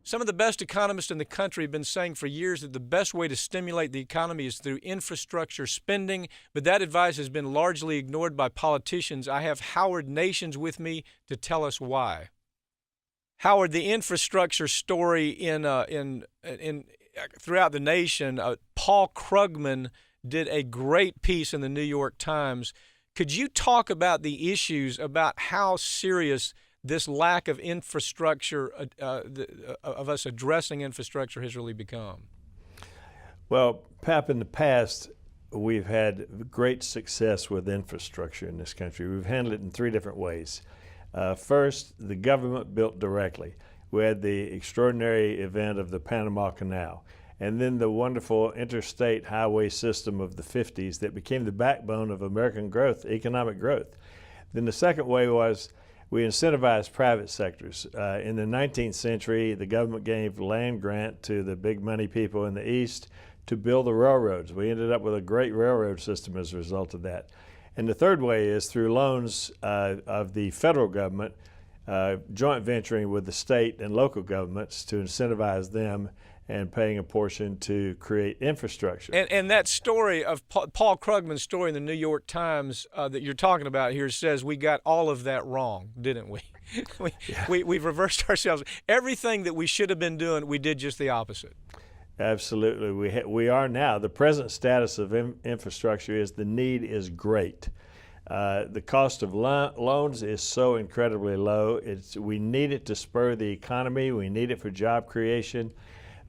Some of the best economists in the country have been saying for years that the best way to stimulate the economy is through infrastructure spending, but that advice has been largely ignored by politicians. I have Howard Nations with me to tell us why. Howard, the infrastructure story throughout the nation, Paul Krugman did a great piece in the New York Times. Could you talk about the issues, about how serious this lack of infrastructure, of us addressing infrastructure, has really become? Well, Pap, in the past, we've had great success with infrastructure in this country. We've handled it in three different ways. First, the government built directly. We had the extraordinary event of the Panama Canal, and then the wonderful interstate highway system of the 50s that became the backbone of American growth, economic growth. Then the second way was we incentivized private sectors. In the 19th century, the government gave land grant to the big money people in the East to build the railroads. We ended up with a great railroad system as a result of that. And the third way is through loans of the federal government, joint venturing with the state and local governments to incentivize them and paying a portion to create infrastructure. And that story of Paul Krugman's story in the New York Times that you're talking about here says we got all of that wrong, didn't we? We've reversed ourselves. Everything that we should have been doing, we did just the opposite. Absolutely. We are now. The present status of infrastructure is the need is great. The cost of loans is so incredibly low. We need it to spur the economy. We need it for job creation.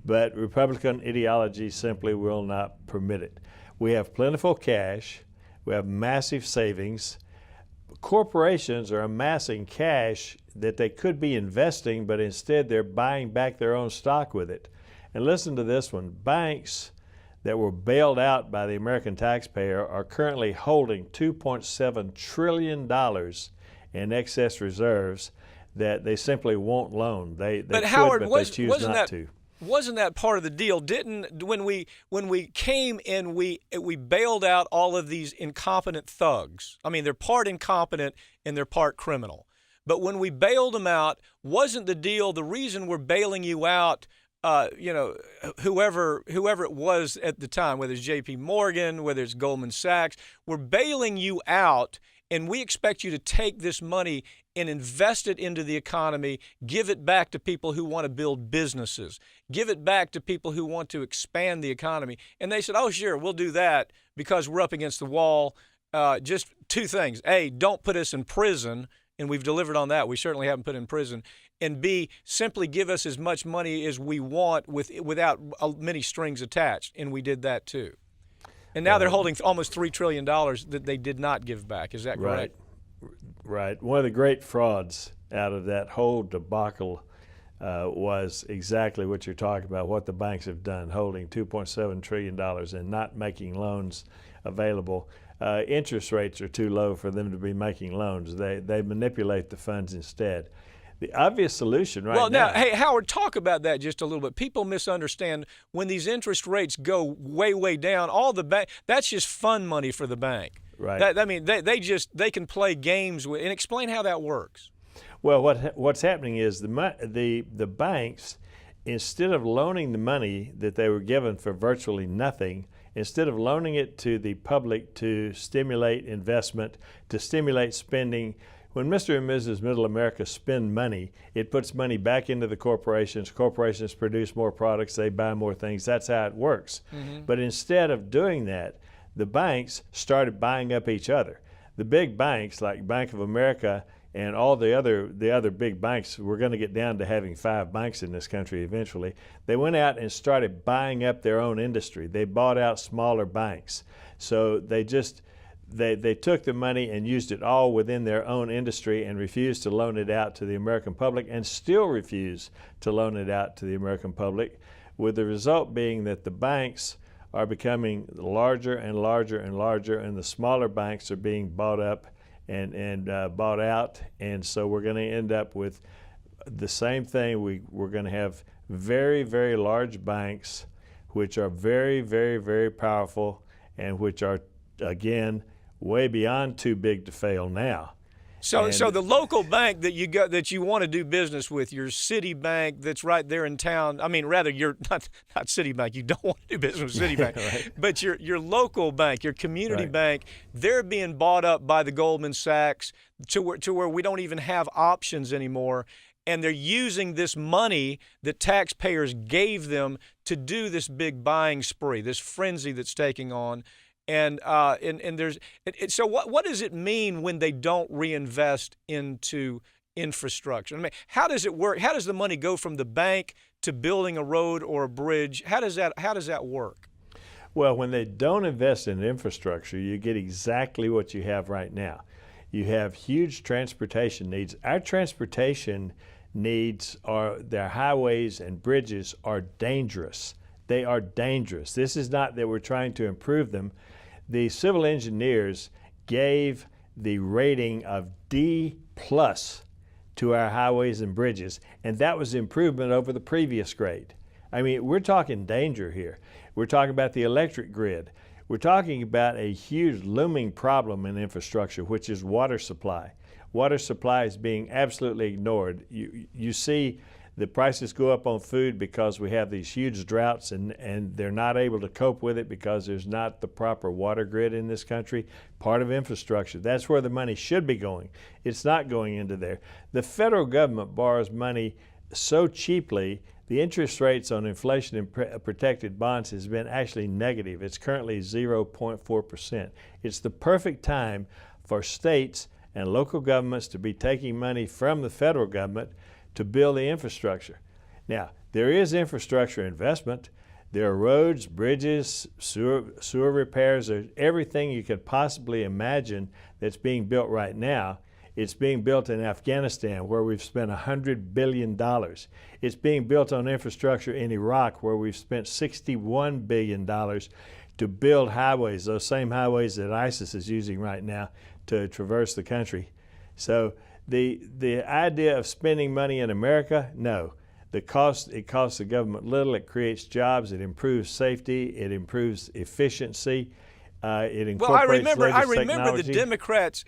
But Republican ideology simply will not permit it. We have plentiful cash. We have massive savings. Corporations are amassing cash that they could be investing, but instead they're buying back their own stock with it. And listen to this one. Banks that were bailed out by the American taxpayer are currently holding $2.7 trillion in excess reserves that they simply won't loan. They but could, Howard, but they choose not to. Wasn't that part of the deal? When we came and we bailed out all of these incompetent thugs? I mean, they're part incompetent and they're part criminal. But when we bailed them out, wasn't the deal, the reason we're bailing you out, whoever it was at the time, whether it's J.P. Morgan, whether it's Goldman Sachs, we're bailing you out, and we expect you to take this money and invest it into the economy, give it back to people who want to build businesses, give it back to people who want to expand the economy. And they said, oh, sure, we'll do that because we're up against the wall. Just two things. A, don't put us in prison, and we've delivered on that. We certainly haven't put in prison. And B, simply give us as much money as we want without many strings attached, and we did that too. And now they're holding almost $3 trillion that they did not give back. Is that correct? Right. One of the great frauds out of that whole debacle was exactly what you're talking about, what the banks have done, holding $2.7 trillion and not making loans available. Interest rates are too low for them to be making loans. They manipulate the funds instead. The obvious solution now. Well, now, hey, Howard, talk about that just a little bit. People misunderstand when these interest rates go way, way down, that's just fun money for the bank. Right. They can play games with, and explain how that works. Well, what's happening is the banks, instead of loaning the money that they were given for virtually nothing, instead of loaning it to the public to stimulate investment, to stimulate spending, when Mr. and Mrs. Middle America spend money, it puts money back into the corporations. Corporations produce more products, they buy more things. That's how it works. Mm-hmm. But instead of doing that, the banks started buying up each other. The big banks like Bank of America and all the other big banks, we're going to get down to having 5 banks in this country eventually. They went out and started buying up their own industry. They bought out smaller banks. So they took the money and used it all within their own industry and refused to loan it out to the American public, and still refuse to loan it out to the American public, with the result being that the banks are becoming larger and larger and larger, and the smaller banks are being bought up and bought out. And so we're going to end up with the same thing. We're going to have very, very large banks which are very, very, very powerful and which are, again, way beyond too big to fail now. So the local bank that you want to do business with, your Citibank that's right there in town. I mean, rather, you're not Citibank. You don't want to do business with Citibank, Right. but your local bank, your community Right. bank, they're being bought up by the Goldman Sachs to where we don't even have options anymore. And they're using this money that taxpayers gave them to do this big buying spree, this frenzy that's taking on. And there's so what does it mean when they don't reinvest into infrastructure? I mean, how does it work? How does the money go from the bank to building a road or a bridge? How does that work? Well, when they don't invest in infrastructure, you get exactly what you have right now. You have huge transportation needs. Our transportation needs their highways and bridges are dangerous. They are dangerous. This is not that we're trying to improve them. The civil engineers gave the rating of D+ to our highways and bridges, and that was improvement over the previous grade. I mean, we're talking danger here. We're talking about the electric grid. We're talking about a huge looming problem in infrastructure, which is water supply. Water supply is being absolutely ignored. You see the prices go up on food because we have these huge droughts and they're not able to cope with it because there's not the proper water grid in this country. Part of infrastructure. That's where the money should be going. It's not going into there. The federal government borrows money so cheaply, the interest rates on inflation and protected bonds has been actually negative. It's currently 0.4%. It's the perfect time for states and local governments to be taking money from the federal government to build the infrastructure. Now, there is infrastructure investment. There are roads, bridges, sewer repairs, there's everything you could possibly imagine that's being built right now. It's being built in Afghanistan, where we've spent $100 billion. It's being built on infrastructure in Iraq, where we've spent $61 billion to build highways, those same highways that ISIS is using right now to traverse the country. So the idea of spending money in America, no. It costs the government little. It creates jobs. It improves safety. It improves efficiency. It incorporates I remember technology. the Democrats,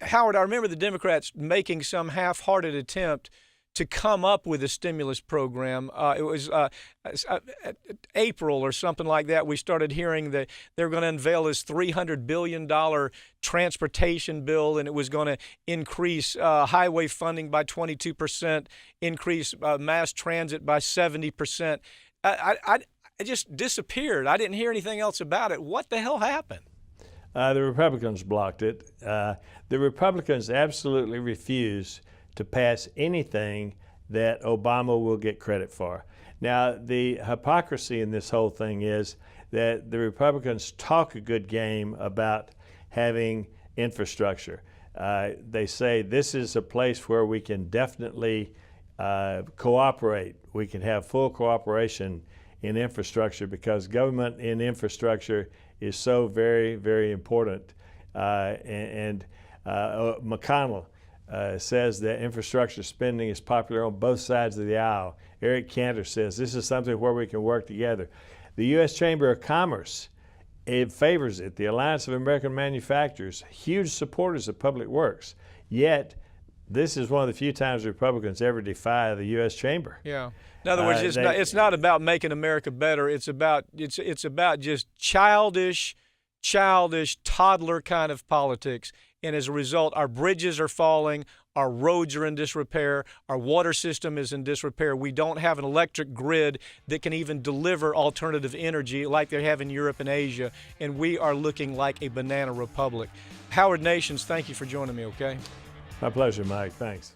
Howard. I remember the Democrats making some half-hearted attempt to come up with a stimulus program. It was April or something like that. We started hearing that they're going to unveil this $300 billion transportation bill, and it was going to increase highway funding by 22%, increase mass transit by 70%. It just disappeared. I didn't hear anything else about it. What the hell happened? The Republicans blocked it. The Republicans absolutely refused to pass anything that Obama will get credit for. Now, the hypocrisy in this whole thing is that the Republicans talk a good game about having infrastructure. They say this is a place where we can definitely cooperate. We can have full cooperation in infrastructure because government in infrastructure is so very, very important. McConnell says that infrastructure spending is popular on both sides of the aisle. Eric Cantor says this is something where we can work together. The U.S. Chamber of Commerce, it favors it. The Alliance of American Manufacturers, huge supporters of public works. Yet, this is one of the few times Republicans ever defy the U.S. Chamber. Yeah. In other words, it's not about making America better. It's about just childish, toddler kind of politics. And as a result, our bridges are falling, our roads are in disrepair, our water system is in disrepair. We don't have an electric grid that can even deliver alternative energy like they have in Europe and Asia, and we are looking like a banana republic. Howard Nations, thank you for joining me, okay? My pleasure, Mike. Thanks.